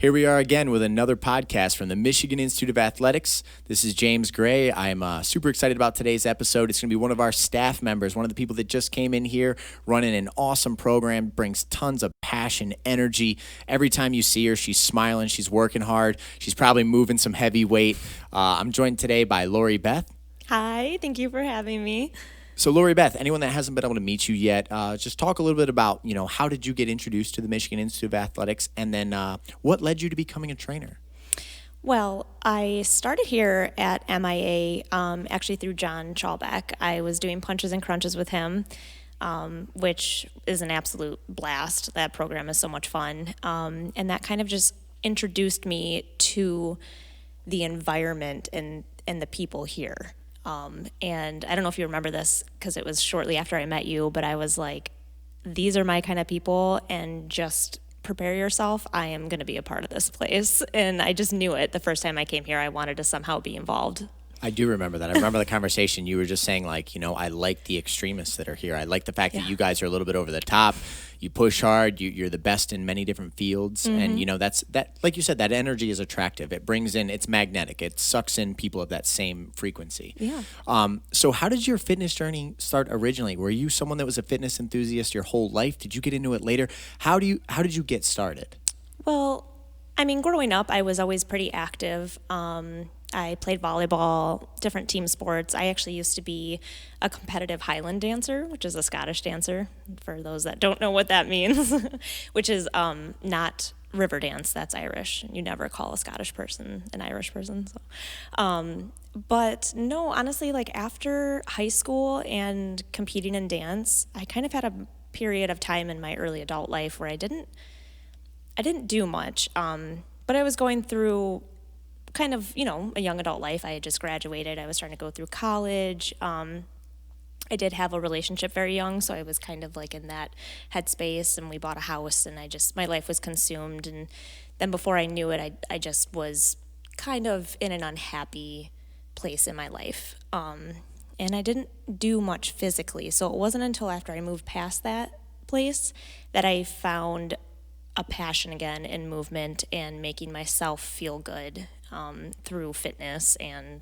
Here we are again with another podcast from the Michigan Institute of Athletics. This is James Gray. I'm super excited about today's episode. It's going to be one of our staff members, one of the people that just came in here running an awesome program, brings tons of passion, energy. Every time you see her, she's smiling, she's working hard, she's probably moving some heavy weight. I'm joined today by Beth. Hi, thank you for having me. So Beth, anyone that hasn't been able to meet you yet, just talk a little bit about, how did you get introduced to the Michigan Institute of Athletics, and then what led you to becoming a trainer? Well, I started here at MIA actually through John Chalbeck. I was doing punches and crunches with him, which is an absolute blast. That program is so much fun. And that kind of just introduced me to the environment and the people here. And I don't know if you remember this because it was shortly after I met you, but I was like, these are my kind of people, and just prepare yourself. I am going to be a part of this place. And I just knew it the first time I came here. I wanted to somehow be involved. I do remember that. I remember the conversation. You were just saying, I like the extremists that are here. I like the fact that you guys are a little bit over the top. You push hard. You're the best in many different fields. And, that, like you said, that energy is attractive. It brings in, it's magnetic. It sucks in people of that same frequency. Yeah. So how did your fitness journey start originally? Were you someone that was a fitness enthusiast your whole life? Did you get into it later? How did you get started? Well, I mean, growing up, I was always pretty active. I played volleyball, different team sports. I actually used to be a competitive Highland dancer, which is a Scottish dancer, for those that don't know what that means, which is not river dance, that's Irish. You never call a Scottish person an Irish person. So. But no, honestly, after high school and competing in dance, I kind of had a period of time in my early adult life where I didn't do much, but I was going through kind of, a young adult life. I had just graduated. I was starting to go through college. I did have a relationship very young, so I was kind of in that headspace, and we bought a house, and my life was consumed. And then before I knew it, I just was kind of in an unhappy place in my life. And I didn't do much physically. So it wasn't until after I moved past that place that I found a passion again in movement and making myself feel good through fitness and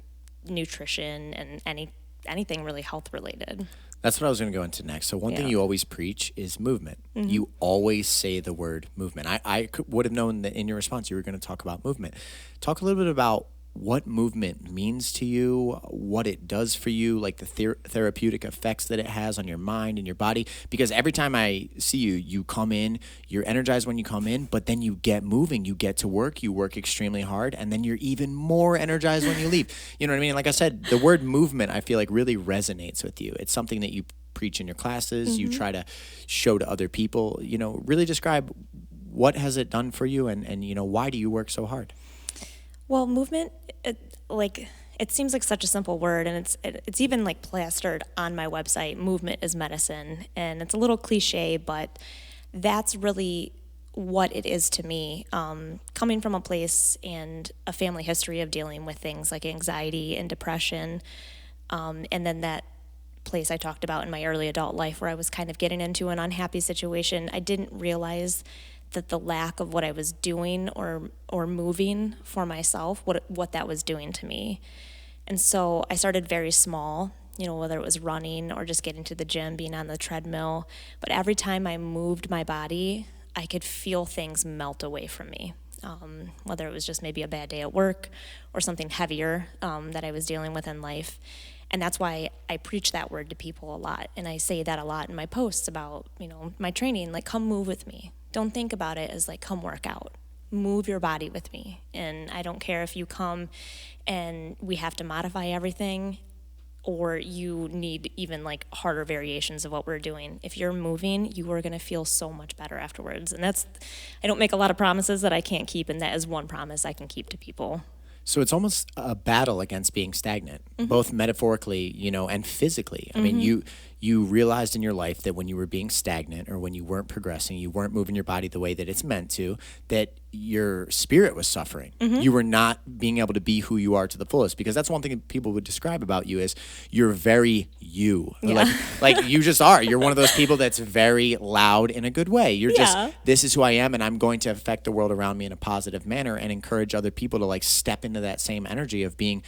nutrition and anything really health related. That's what I was going to go into next. So one thing you always preach is movement. Mm-hmm. You always say the word movement. I would have known that in your response you were going to talk about movement. Talk a little bit about what movement means to you, what it does for you, like the therapeutic effects that it has on your mind and your body. Because every time I see you, you come in, you're energized when you come in, but then you get moving, you get to work, you work extremely hard, and then you're even more energized when you leave. You know what I mean? Like I said, the word movement, I feel like really resonates with you. It's something that you preach in your classes, you try to show to other people. Really describe what has it done for you, and why do you work so hard? Well, movement, it seems like such a simple word, and it's even plastered on my website. Movement is medicine, and it's a little cliche, but that's really what it is to me. Coming from a place and a family history of dealing with things like anxiety and depression, and then that place I talked about in my early adult life where I was kind of getting into an unhappy situation, I didn't realize that the lack of what I was doing or moving for myself, what that was doing to me. And so I started very small, whether it was running or just getting to the gym, being on the treadmill. But every time I moved my body, I could feel things melt away from me, whether it was just maybe a bad day at work or something heavier that I was dealing with in life. And that's why I preach that word to people a lot. And I say that a lot in my posts about, my training, come move with me. Don't think about it as come work out. Move your body with me. And I don't care if you come and we have to modify everything or you need even harder variations of what we're doing. If you're moving, you are going to feel so much better afterwards. And I don't make a lot of promises that I can't keep, and that is one promise I can keep to people. So it's almost a battle against being stagnant, both metaphorically, and physically. I mean, you realized in your life that when you were being stagnant or when you weren't progressing, you weren't moving your body the way that it's meant to, that your spirit was suffering. You were not being able to be who you are to the fullest, because that's one thing that people would describe about you is you're very you. Yeah. Like you just are. You're one of those people that's very loud in a good way. You're just, Yeah. this is who I am, and I'm going to affect the world around me in a positive manner and encourage other people to like step into that same energy of being,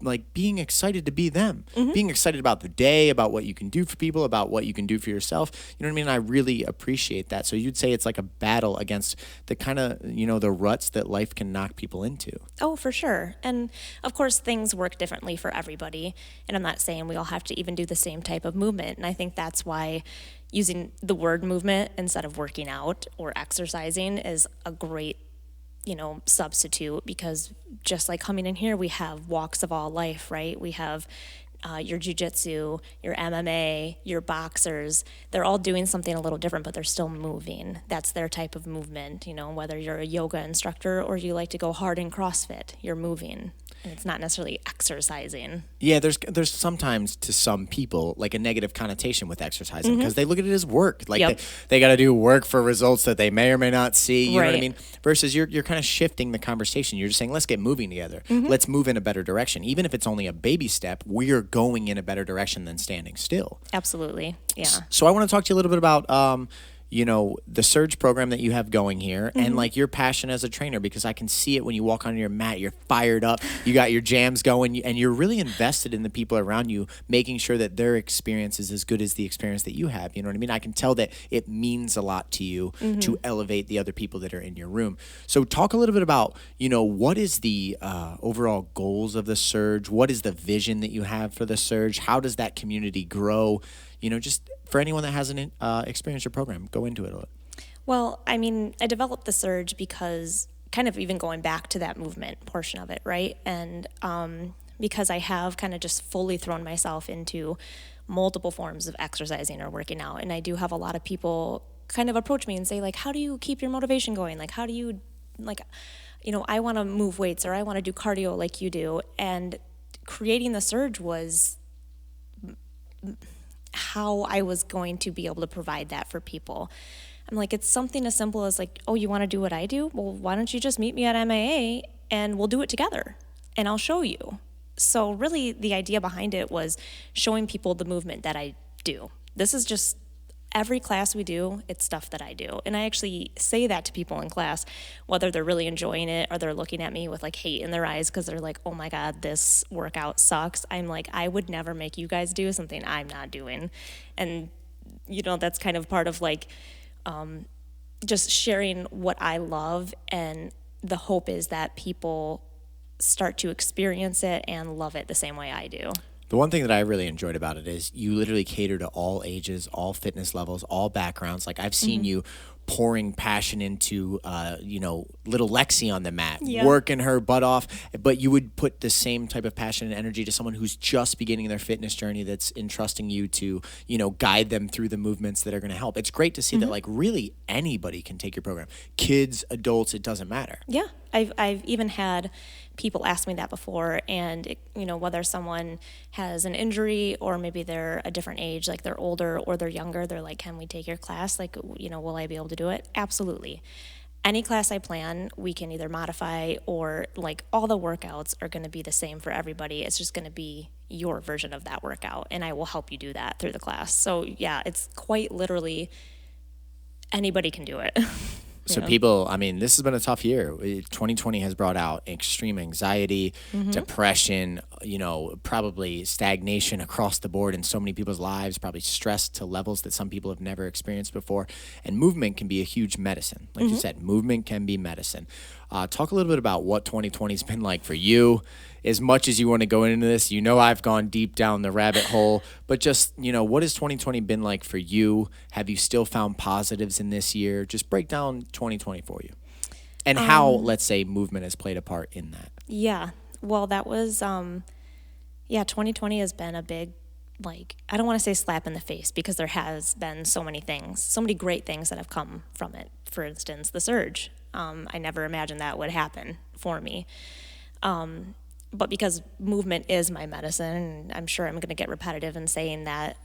like being excited to be them, being excited about the day, about what you can do for people, about what you can do for yourself. You know what I mean? I really appreciate that. So you'd say it's like a battle against the kind of, the ruts that life can knock people into. Oh, for sure. And of course, things work differently for everybody. And I'm not saying we all have to even do the same type of movement. And I think that's why using the word movement instead of working out or exercising is a great, substitute, because just like coming in here, we have walks of all life, right? We have your jiu-jitsu, your MMA, your boxers. They're all doing something a little different, but they're still moving. That's their type of movement, whether you're a yoga instructor or you like to go hard in CrossFit, you're moving. And it's not necessarily exercising. Yeah, there's sometimes to some people like a negative connotation with exercising because they look at it as work. Like Yep. they got to do work for results that they may or may not see. You know what I Right. mean? Versus you're kind of shifting the conversation. You're just saying, let's get moving together. Let's move in a better direction. Even if it's only a baby step, we are going in a better direction than standing still. Absolutely. Yeah. So I want to talk to you a little bit about the Surge program that you have going here and like your passion as a trainer, because I can see it when you walk on your mat. You're fired up. You got your jams going, and you're really invested in the people around you, making sure that their experience is as good as the experience that you have. You know what I mean? I can tell that it means a lot to you to elevate the other people that are in your room. So talk a little bit about, what is the overall goals of the Surge? What is the vision that you have for the Surge? How does that community grow? Just for anyone that hasn't experienced your program, go into it a little. Well, I mean, I developed the Surge because kind of even going back to that movement portion of it, right? And because I have kind of just fully thrown myself into multiple forms of exercising or working out. And I do have a lot of people kind of approach me and say, like, how do you keep your motivation going? Like, how do you, I want to move weights or I want to do cardio like you do. And creating the Surge was how I was going to be able to provide that for people. I'm like, it's something as simple as like, oh, you want to do what I do? Well, why don't you just meet me at MAA and we'll do it together and I'll show you. So really the idea behind it was showing people the movement that I do. This is just every class we do, it's stuff that I do. And I actually say that to people in class, whether they're really enjoying it or they're looking at me with like hate in their eyes because they're like, oh my God, this workout sucks. I'm like, I would never make you guys do something I'm not doing. And, that's kind of part of like just sharing what I love. And the hope is that people start to experience it and love it the same way I do. The one thing that I really enjoyed about it is you literally cater to all ages, all fitness levels, all backgrounds. Like I've seen you pouring passion into, little Lexi on the mat, working her butt off, but you would put the same type of passion and energy to someone who's just beginning their fitness journey that's entrusting you to, guide them through the movements that are going to help. It's great to see that like really anybody can take your program. Kids, adults, it doesn't matter. Yeah, I've even had people ask me that before, and whether someone has an injury or maybe they're a different age, like they're older or they're younger, they're like, can we take your class? Like, will I be able to do it? Absolutely. Any class I plan, we can either modify or like all the workouts are going to be the same for everybody. It's just going to be your version of that workout, and I will help you do that through the class. So yeah, it's quite literally anybody can do it. So people, this has been a tough year. 2020 has brought out extreme anxiety, depression, probably stagnation across the board in so many people's lives, probably stress to levels that some people have never experienced before. And movement can be a huge medicine. Like you said, movement can be medicine. Talk a little bit about what 2020 has been like for you. As much as you want to go into this, I've gone deep down the rabbit hole, but just, what has 2020 been like for you? Have you still found positives in this year? Just break down 2020 for you and how, let's say, movement has played a part in that. Yeah. Well, that was, 2020 has been a big, I don't want to say slap in the face because there has been so many things, so many great things that have come from it. For instance, the Surge. I never imagined that would happen for me. But because movement is my medicine, and I'm sure I'm going to get repetitive in saying that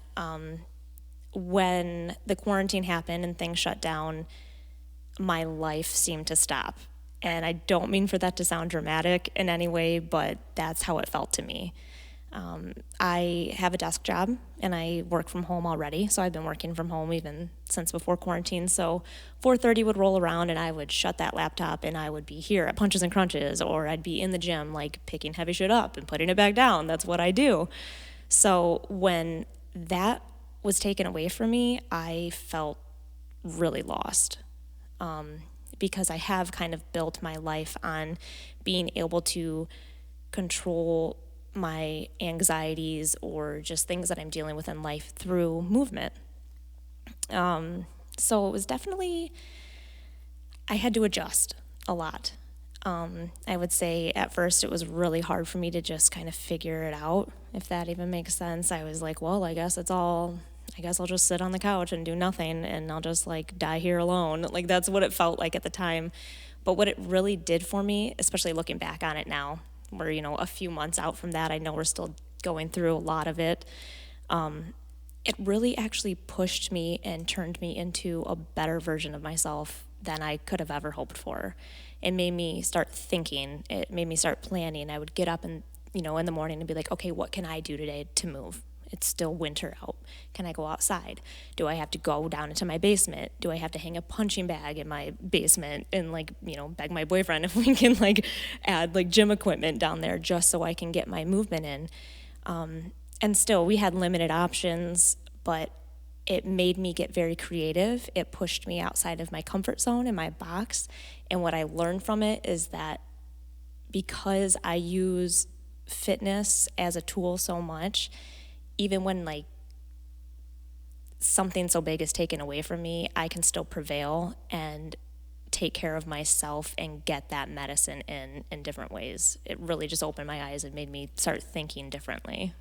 when the quarantine happened and things shut down, my life seemed to stop. And I don't mean for that to sound dramatic in any way, but that's how it felt to me. I have a desk job and I work from home already, so I've been working from home even since before quarantine. So 4:30 would roll around and I would shut that laptop and I would be here at Punches and Crunches, or I'd be in the gym like picking heavy shit up and putting it back down. That's what I do. So when that was taken away from me, I felt really lost. Because I have kind of built my life on being able to control my anxieties or just things that I'm dealing with in life through movement. So it was definitely, I had to adjust a lot. I would say at first it was really hard for me to just kind of figure it out, if that even makes sense. I was like, well, I guess I'll just sit on the couch and do nothing and I'll just like die here alone. Like that's what it felt like at the time. But what it really did for me, especially looking back on it now, we're, a few months out from that, I know we're still going through a lot of it. It really actually pushed me and turned me into a better version of myself than I could have ever hoped for. It made me start thinking. It made me start planning. I would get up and, in the morning and be like, okay, what can I do today to move? It's still winter out. Can I go outside? Do I have to go down into my basement? Do I have to hang a punching bag in my basement and beg my boyfriend if we can add gym equipment down there just so I can get my movement in? And still, we had limited options, but it made me get very creative. It pushed me outside of my comfort zone and my box. And what I learned from it is that because I use fitness as a tool so much, even when something so big is taken away from me, I can still prevail and take care of myself and get that medicine in different ways. It really just opened my eyes and made me start thinking differently.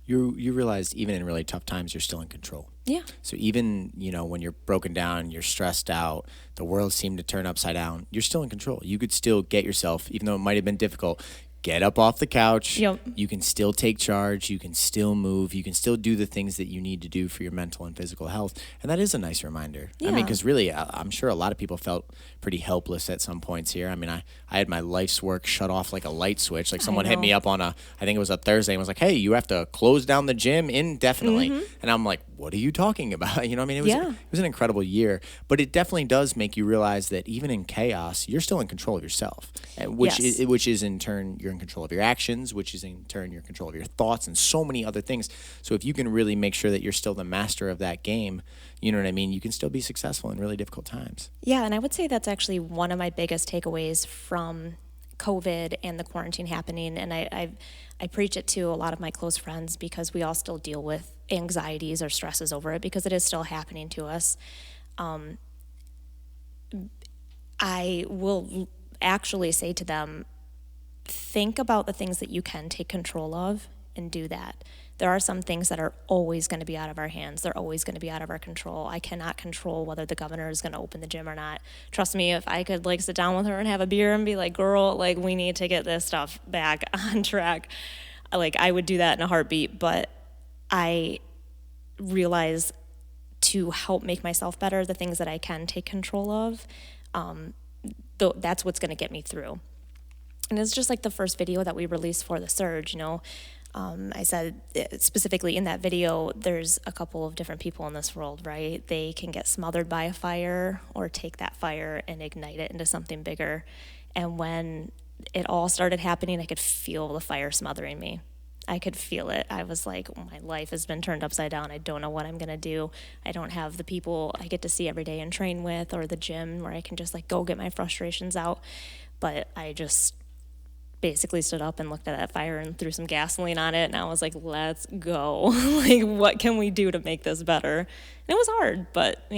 You realized even in really tough times, you're still in control. Yeah. So even, when you're broken down, you're stressed out, the world seemed to turn upside down, you're still in control. You could still get yourself, even though it might have been difficult, get up off the couch. Yep. You can still take charge. You can still move. You can still do the things that you need to do for your mental and physical health. And that is a nice reminder. Yeah. I mean, because really, I'm sure a lot of people felt pretty helpless at some points here. I mean, I had my life's work shut off like a light switch. Like someone hit me up on I think it was a Thursday and was like, hey, you have to close down the gym indefinitely. Mm-hmm. And I'm like, what are you talking about? It was an incredible year. But it definitely does make you realize that even in chaos, you're still in control of yourself, which is in turn you're in control of your actions, which is in turn you're in control of your thoughts and so many other things. So if you can really make sure that you're still the master of that game, you know what I mean? You can still be successful in really difficult times. Yeah, and I would say that's actually one of my biggest takeaways from COVID and the quarantine happening. And I preach it to a lot of my close friends because we all still deal with anxieties or stresses over it because it is still happening to us. I will actually say to them, think about the things that you can take control of and do that. There are some things that are always going to be out of our hands. They're always going to be out of our control. I cannot control whether the governor is going to open the gym or not. Trust me, if I could sit down with her and have a beer and be like, girl, we need to get this stuff back on track, I would do that in a heartbeat. But I realize to help make myself better, the things that I can take control of, that's what's going to get me through. And it's just the first video that we released for the surge, I said specifically in that video, there's a couple of different people in this world, right? They can get smothered by a fire or take that fire and ignite it into something bigger. And when it all started happening, I could feel the fire smothering me. I could feel it. I was like, oh, my life has been turned upside down. I don't know what I'm going to do. I don't have the people I get to see every day and train with, or the gym where I can just go get my frustrations out. But I just basically stood up and looked at that fire and threw some gasoline on it, and I was like, let's go. What can we do to make this better? And it was hard, but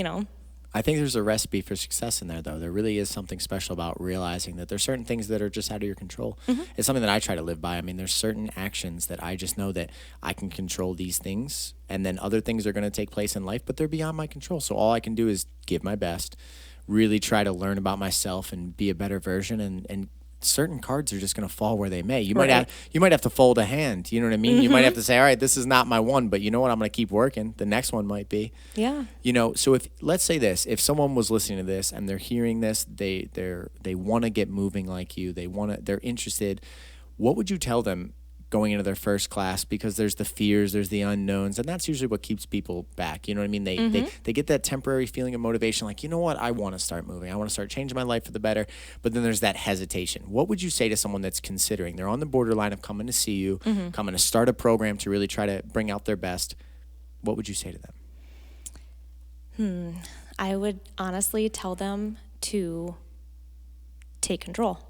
I think there's a recipe for success in there, though. There really is something special about realizing that there's certain things that are just out of your control. Mm-hmm. It's something that I try to live by. I mean, there's certain actions that I just know that I can control these things, and then other things are going to take place in life, but they're beyond my control. So all I can do is give my best, really try to learn about myself and be a better version, and certain cards are just going to fall where they may. You might have to fold a hand. You know what I mean? You might have to say, all right, this is not my one, but you know what? I'm going to keep working. The next one might be. Yeah. So if let's say this, if someone was listening to this and they're hearing this, they want to get moving like you. They're interested. What would you tell them going into their first class? Because there's the fears, there's the unknowns, and that's usually what keeps people back. You know what I mean? They get that temporary feeling of motivation, like, you know what, I want to start moving. I want to start changing my life for the better. But then there's that hesitation. What would you say to someone that's considering? They're on the borderline of coming to see you, coming to start a program to really try to bring out their best. What would you say to them? I would honestly tell them to take control.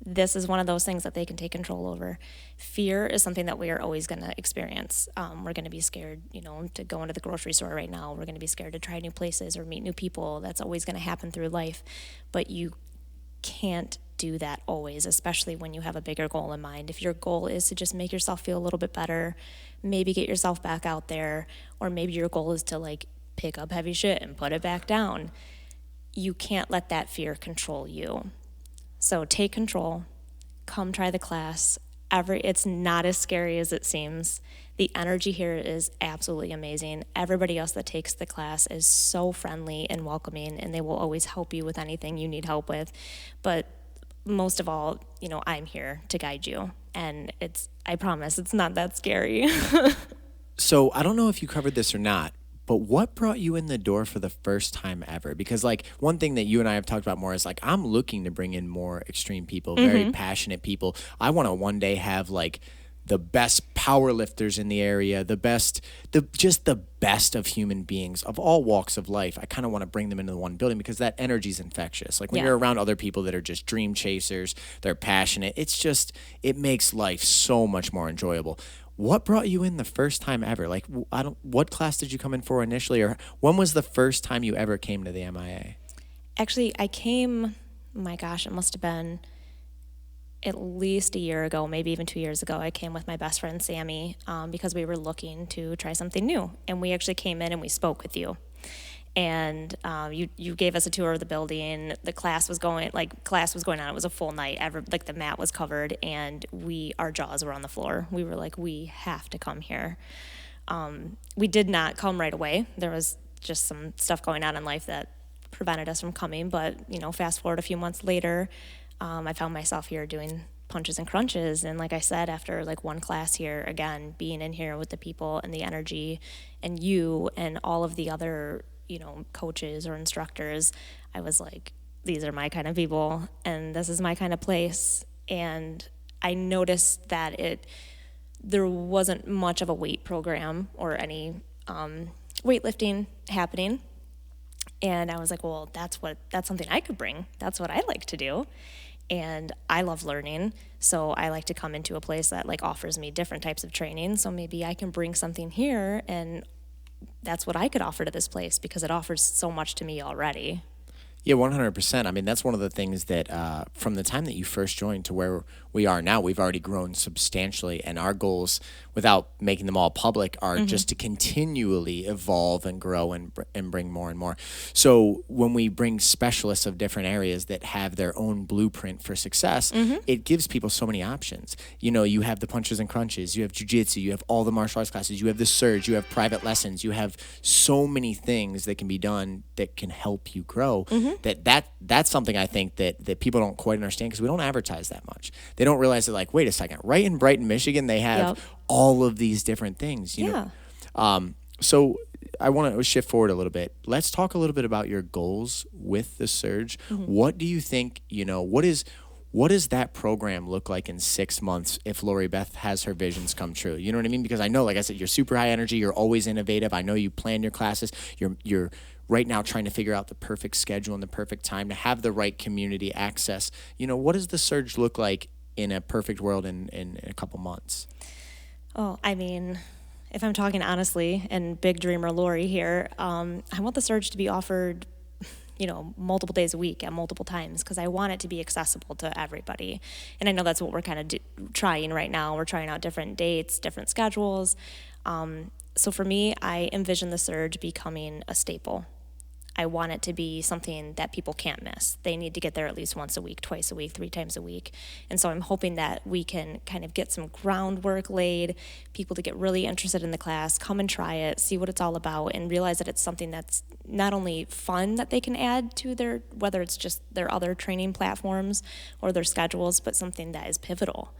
This is one of those things that they can take control over. Fear is something that we are always going to experience. We're going to be scared, to go into the grocery store right now. We're going to be scared to try new places or meet new people. That's always going to happen through life. But you can't do that always, especially when you have a bigger goal in mind. If your goal is to just make yourself feel a little bit better, maybe get yourself back out there, or maybe your goal is to pick up heavy shit and put it back down, you can't let that fear control you. So take control, come try the class. It's not as scary as it seems. The energy here is absolutely amazing. Everybody else that takes the class is so friendly and welcoming, and they will always help you with anything you need help with. But most of all, I'm here to guide you. And I promise, it's not that scary. So I don't know if you covered this or not, but what brought you in the door for the first time ever? Because one thing that you and I have talked about more is I'm looking to bring in more extreme people, very passionate people. I want to one day have the best power lifters in the area, just the best of human beings of all walks of life. I kind of want to bring them into the one building because that energy is infectious. When you're around other people that are just dream chasers, they're passionate. It makes life so much more enjoyable. What brought you in the first time ever? What class did you come in for initially, or when was the first time you ever came to the MIA? Actually, I came, my gosh, it must have been at least a year ago, maybe even 2 years ago. I came with my best friend, Sammy, because we were looking to try something new. And we actually came in and we spoke with you. And you gave us a tour of the building. The class was going on. It was a full night. The mat was covered, and our jaws were on the floor. We were like, we have to come here. We did not come right away. There was just some stuff going on in life that prevented us from coming. But fast forward a few months later, I found myself here doing punches and crunches. And like I said, after one class here, again, being in here with the people and the energy, and you and all of the other coaches or instructors, I was like, these are my kind of people and this is my kind of place. And I noticed that there wasn't much of a weight program or any weightlifting happening. And I was like, well, that's something I could bring. That's what I like to do. And I love learning. So I like to come into a place that offers me different types of training. So maybe I can bring something here, and that's what I could offer to this place because it offers so much to me already. Yeah, 100%. I mean, that's one of the things that from the time that you first joined to where we are now, we've already grown substantially. And our goals, without making them all public, are just to continually evolve and grow and bring more and more. So when we bring specialists of different areas that have their own blueprint for success, it gives people so many options. You have the punches and crunches, you have jiu-jitsu, you have all the martial arts classes, you have the surge, you have private lessons, you have so many things that can be done that can help you grow. That's something I think that people don't quite understand because we don't advertise that much. They don't realize that wait a second, right in Brighton, Michigan, they have all of these different things. You know? So I want to shift forward a little bit. Let's talk a little bit about your goals with the Surge. What do you think, what does that program look like in 6 months if Lori Beth has her visions come true? You know what I mean? Because I know, like I said, you're super high energy. You're always innovative. I know you plan your classes. You're right now trying to figure out the perfect schedule and the perfect time to have the right community access. What does the Surge look like in a perfect world in a couple months? Oh, I mean, if I'm talking honestly, and big dreamer Lori here, I want the Surge to be offered multiple days a week at multiple times because I want it to be accessible to everybody. And I know that's what we're kind of trying right now. We're trying out different dates, different schedules. So for me, I envision the Surge becoming a staple. I want it to be something that people can't miss. They need to get there at least once a week, twice a week, 3 times a week. And so I'm hoping that we can kind of get some groundwork laid, people to get really interested in the class, come and try it, see what it's all about, and realize that it's something that's not only fun that they can add to their, whether it's just their other training platforms or their schedules, but something that is pivotal.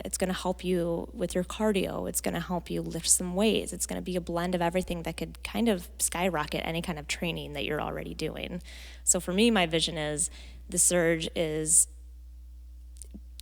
It's going to help you with your cardio. It's going to help you lift some weights. It's going to be a blend of everything that could kind of skyrocket any kind of training that you're already doing. So for me, my vision is the Surge is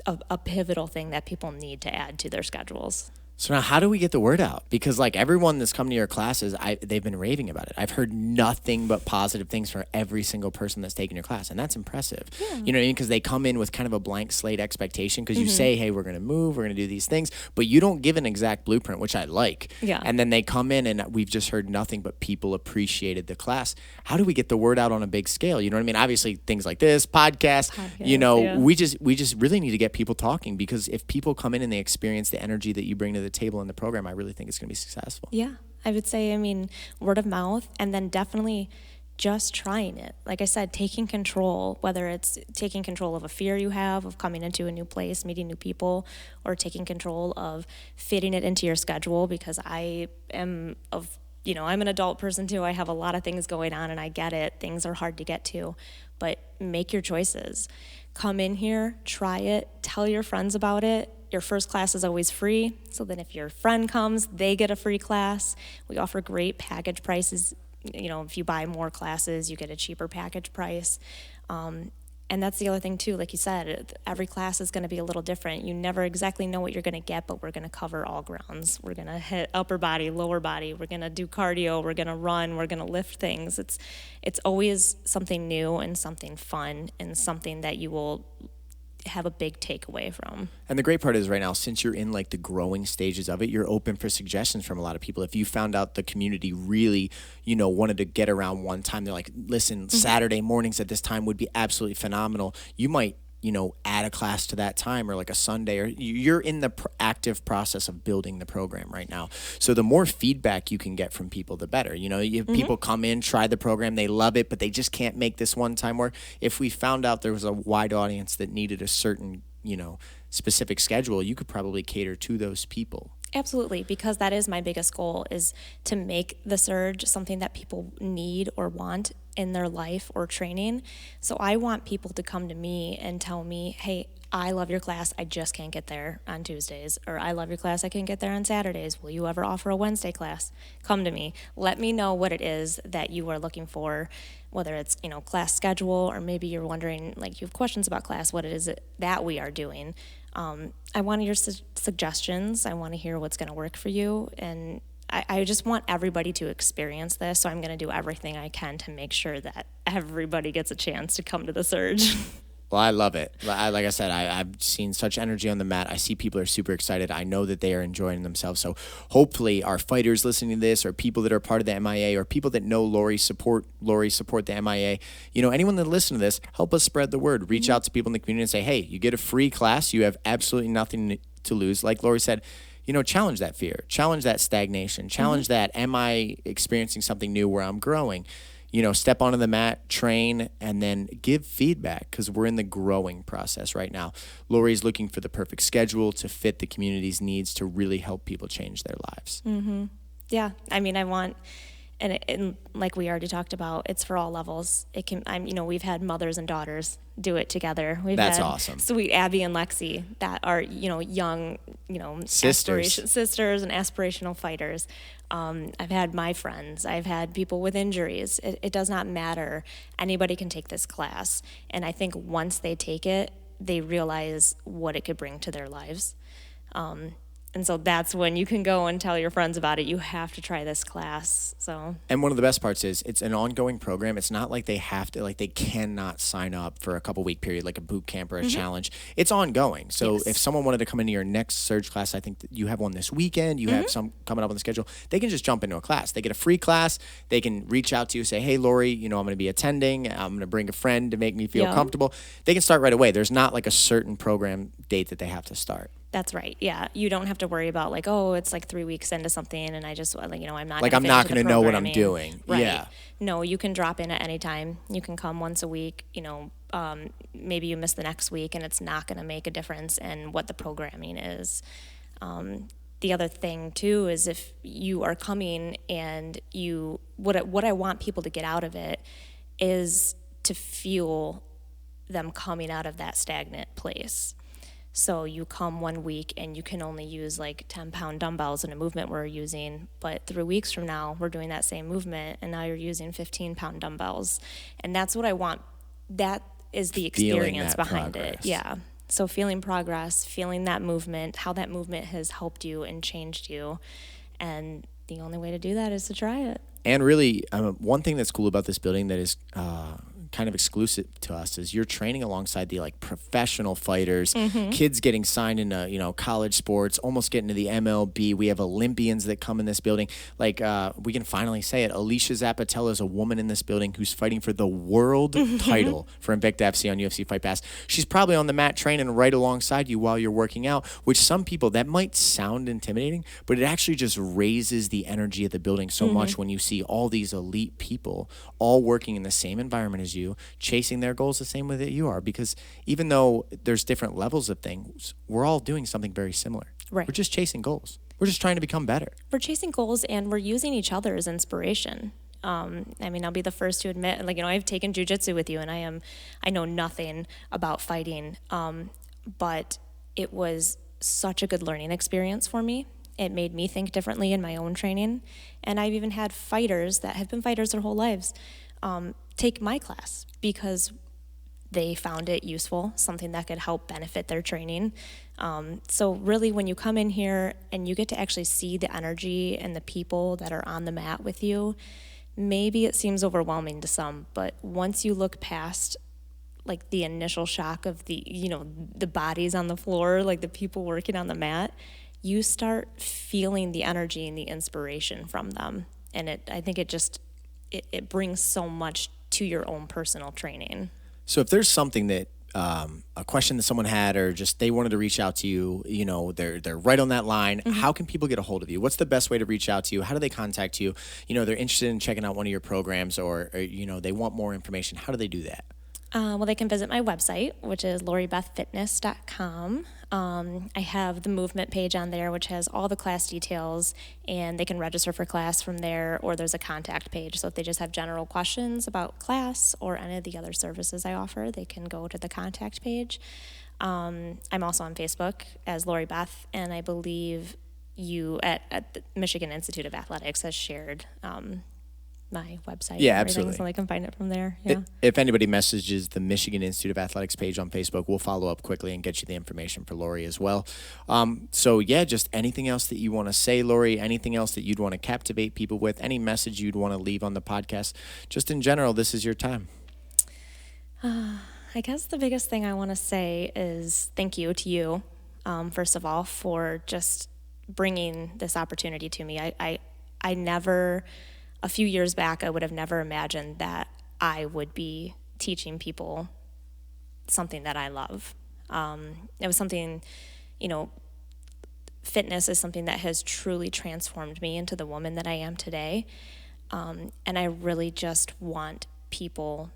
a pivotal thing that people need to add to their schedules. So now how do we get the word out? Because like everyone that's come to your classes, they've been raving about it. I've heard nothing but positive things from every single person that's taken your class. And that's impressive. Yeah. You know what I mean? Because they come in with kind of a blank slate expectation because you say, hey, we're going to move, we're going to do these things, but you don't give an exact blueprint, which I like. Yeah. And then they come in and we've just heard nothing but people appreciated the class. How do we get the word out on a big scale? You know what I mean? Obviously things like this, podcast, you know, we just really need to get people talking, because if people come in and they experience the energy that you bring to the table in the program, I really think it's going to be successful. Yeah, I would say, I mean, word of mouth, and then definitely just trying it. Like I said, taking control, whether it's taking control of a fear you have of coming into a new place, meeting new people, or taking control of fitting it into your schedule, because I'm an adult person too. I have a lot of things going on and I get it. Things are hard to get to, but make your choices. Come in here, try it, tell your friends about it. Your first class is always free, so then if your friend comes, they get a free class. We offer great package prices. You know, if you buy more classes, you get a cheaper package price. And that's the other thing too, like you said, every class is going to be a little different. You never exactly know what you're going to get, but we're going to cover all grounds. We're going to hit upper body, lower body. We're going to do cardio. We're going to run. We're going to lift things. It's always something new and something fun and something that you will have a big takeaway from. And the great part is right now, since you're in like the growing stages of it, you're open for suggestions from a lot of people. If you found out the community really, wanted to get around one time, they're like, listen, Saturday mornings at this time would be absolutely phenomenal. You might, add a class to that time, or like a Sunday, or you're in the active process of building the program right now. So the more feedback you can get from people, the better. People come in, try the program, they love it, but they just can't make this one time work. If we found out there was a wide audience that needed a certain, specific schedule, you could probably cater to those people. Absolutely, because that is my biggest goal, is to make the Surge something that people need or want in their life or training. So I want people to come to me and tell me, hey, I love your class, I just can't get there on Tuesdays, or I love your class, I can't get there on Saturdays. Will you ever offer a Wednesday class? Come to me. Let me know what it is that you are looking for, whether it's, class schedule, or maybe you're wondering, like, you have questions about class, what it is that we are doing. I want your suggestions. I want to hear what's going to work for you, and I just want everybody to experience this, so I'm going to do everything I can to make sure that everybody gets a chance to come to the Surge. Well, I love it. Like I said, I've seen such energy on the mat. I see people are super excited. I know that they are enjoying themselves. So hopefully our fighters listening to this, or people that are part of the MIA, or people that know Lori support the MIA, anyone that listens to this, help us spread the word. Reach out to people in the community and say, hey, you get a free class. You have absolutely nothing to lose. Like Lori said, challenge that fear, challenge that stagnation, challenge that, am I experiencing something new where I'm growing? Step onto the mat, train, and then give feedback, because we're in the growing process right now. Lori's looking for the perfect schedule to fit the community's needs to really help people change their lives. Mm-hmm. Yeah, I mean, I want, and like we already talked about, it's for all levels. It can, we've had mothers and daughters do it together. That's awesome. Sweet Abby and Lexi that are, young, sisters and aspirational fighters. I've had my friends. I've had people with injuries. It does not matter. Anybody can take this class. And I think once they take it, they realize what it could bring to their lives. And so that's when you can go and tell your friends about it. You have to try this class. And one of the best parts is it's an ongoing program. It's not like they have to, like they cannot sign up for a couple week period, like a boot camp or a challenge. It's ongoing. So if someone wanted to come into your next Surge class, I think that you have one this weekend, you have some coming up on the schedule, they can just jump into a class. They get a free class. They can reach out to you, say, hey, Lori, I'm going to be attending. I'm going to bring a friend to make me feel comfortable. They can start right away. There's not like a certain program date that they have to start. That's right. Yeah. You don't have to worry about like, oh, it's like 3 weeks into something and I just, like, I'm not Like, gonna I'm fit not into going the to know what I'm programming. doing. Right. Yeah. No, you can drop in at any time. You can come once a week, maybe you miss the next week and it's not going to make a difference in what the programming is. The other thing too is if you are coming and what I want people to get out of it is to feel them coming out of that stagnant place. So you come 1 week and you can only use like 10-pound dumbbells in a movement we're using, but 3 weeks from now we're doing that same movement and now you're using 15-pound dumbbells. And that's what I want. That is the experience behind progress. It. Yeah. So feeling progress, feeling that movement, how that movement has helped you and changed you. And the only way to do that is to try it. And really, one thing that's cool about this building that is kind of exclusive to us is you're training alongside the like professional fighters, kids getting signed into college sports, almost getting to the MLB. We have Olympians that come in this building. Like we can finally say it. Alicia Zapatella is a woman in this building who's fighting for the world title for Invicta FC on UFC Fight Pass. She's probably on the mat training right alongside you while you're working out, which some people, that might sound intimidating, but it actually just raises the energy of the building so much when you see all these elite people all working in the same environment as you, chasing their goals the same way that you are. Because even though there's different levels of things, we're all doing something very similar. Right. We're just chasing goals. We're just trying to become better. We're chasing goals and we're using each other as inspiration. I'll be the first to admit, I've taken jujitsu with you and I know nothing about fighting, but it was such a good learning experience for me. It made me think differently in my own training. And I've even had fighters that have been fighters their whole lives take my class because they found it useful, something that could help benefit their training. So really when you come in here and you get to actually see the energy and the people that are on the mat with you, maybe it seems overwhelming to some, but once you look past like the initial shock of the bodies on the floor, like the people working on the mat, you start feeling the energy and the inspiration from them. And I think it brings so much to your own personal training. So if there's something that a question that someone had or just they wanted to reach out to you, they're right on that line, how can people get a hold of you? What's the best way to reach out to you? How do they contact you? They're interested in checking out one of your programs or they want more information. How do they do that? Well, they can visit my website, which is loribethfitness.com. I have the movement page on there, which has all the class details, and they can register for class from there, or there's a contact page. So if they just have general questions about class or any of the other services I offer, they can go to the contact page. I'm also on Facebook as Lori Beth, and I believe you at the Michigan Institute of Athletics has shared my website. Yeah, absolutely. So they can find it from there. Yeah. If anybody messages the Michigan Institute of Athletics page on Facebook, we'll follow up quickly and get you the information for Lori as well. Just anything else that you want to say, Lori, anything else that you'd want to captivate people with, any message you'd want to leave on the podcast, just in general, this is your time. I guess the biggest thing I want to say is thank you to you, first of all, for just bringing this opportunity to me. I never... A few years back, I would have never imagined that I would be teaching people something that I love. It was something, fitness is something that has truly transformed me into the woman that I am today. And I really just want people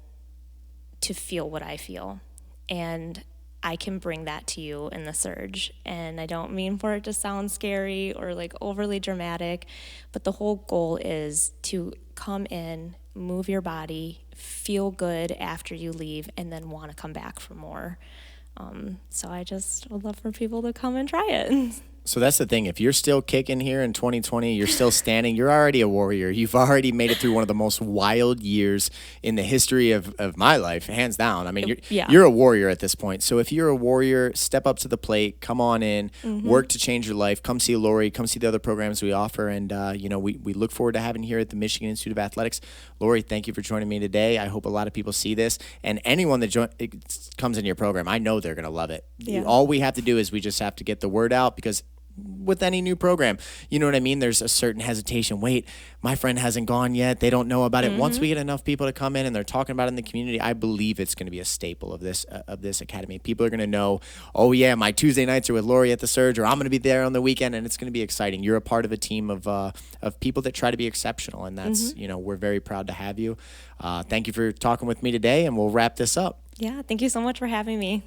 to feel what I feel. And I can bring that to you in the Surge. And I don't mean for it to sound scary or like overly dramatic, but the whole goal is to come in, move your body, feel good after you leave, and then want to come back for more. So I just would love for people to come and try it. So that's the thing. If you're still kicking here in 2020, you're still standing, you're already a warrior. You've already made it through one of the most wild years in the history of my life, hands down. I mean, you're a warrior at this point. So if you're a warrior, step up to the plate, come on in, work to change your life, come see Lori, come see the other programs we offer. And, we look forward to having you here at the Michigan Institute of Athletics. Lori, thank you for joining me today. I hope a lot of people see this. And anyone that comes into your program, I know they're going to love it. Yeah. All we have to do is we just have to get the word out because with any new program. You know what I mean? There's a certain hesitation. Wait, my friend hasn't gone yet. They don't know about it. Once we get enough people to come in and they're talking about it in the community, I believe it's going to be a staple of this academy. People are going to know, oh yeah, my Tuesday nights are with Lori at the Surge, or I'm going to be there on the weekend, and it's going to be exciting. You're a part of a team of people that try to be exceptional, and that's we're very proud to have you. Thank you for talking with me today, and we'll wrap this up. Yeah, thank you so much for having me.